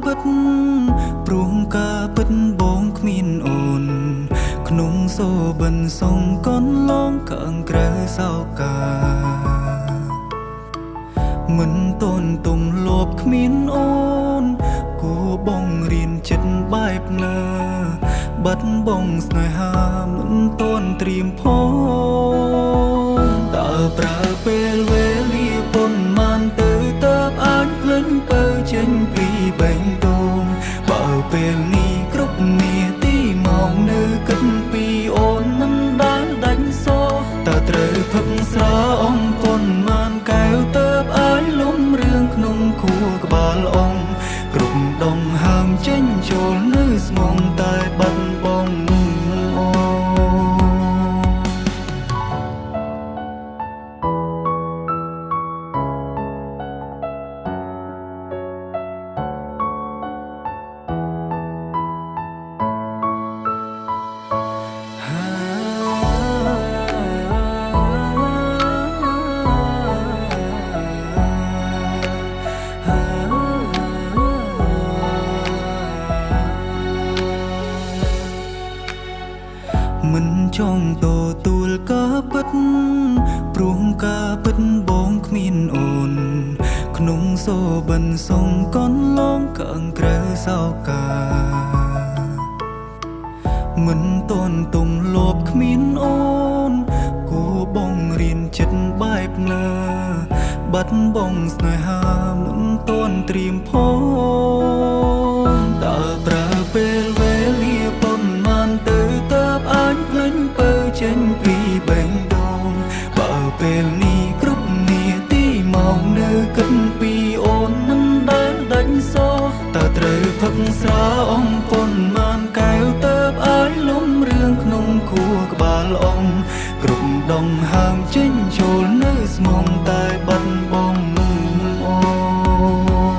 ពិតព្រោះការពិតបងគ្មានអូនក្នុងសូបិនសងកូនឡងខាងក្រៅសោកាមិនតូនទុំលបគ្មានអូនគួបងរៀនចិត្តបែបណាបាត់បងស្នេហាមិនតូនត្រៀមផងតើប្រើពេលវេលាប៉ុន្មានទៅតើបអាចភ្លេចបើចេញពីបេងដូងបើពេលនេះគ្រប់នាទីមកនៅគិតពីអូនមិនដែលដាច់សោតើត្រូវផឹកស្រាអំប៉ុន្មានកែវតើបអាចលំរឿងក្នុងខួរក្បាលអងគ្រប់ដងហើមចេញចូលនៅស្មុំតែបាត់បងមិនចង់តទួលការពិតព្រោះការពិតបងគ្មានអូនក្នុងសូបិនសងកូនឡងខាងក្រៅសោកាមិនតូនទុំលបគ្មានអូនគួបងរៀនចិត្តបែបណាបាត់បងស្នេហាមិនតូនត្រៀមផងតើប្រើពេលវេលាប៉ុន្មានទៅតើបអាចភ្លេចបើចេញពីបេងដូងបើពេលនេះគ្រប់នាទីមកនៅគិតពីអូនមិនដែលដាច់សោតើត្រូវផឹកស្រាអំប៉ុន្មានកែវតើបអាចលំរឿងក្នុងខួរក្បាលអងគ្រប់ដងហើមចេញចូលនៅស្មុំតែបាត់បងអូ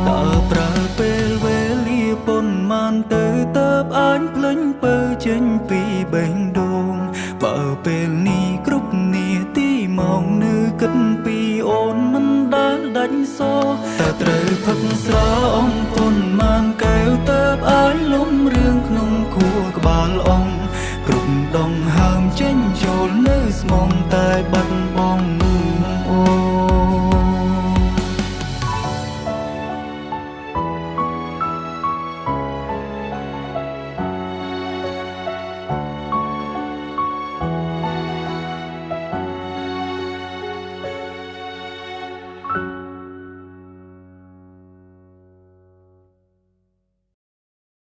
តើប្រើពេលវេលាប៉ុន្មានទៅតើបអាចភ្លេចបើចេញពីបេងដូងបើពេលនេះគ្រប់នាទីមកនៅគិតពីអូនមិនដែលដាច់សោតើត្រូវផឹកស្រាអំប៉ុន្មានកែវតើបអាចលំរឿងក្នុងខួរក្បាលអងគ្រប់ដងហើមចេញចូលនៅស្មុំតែបាត់បង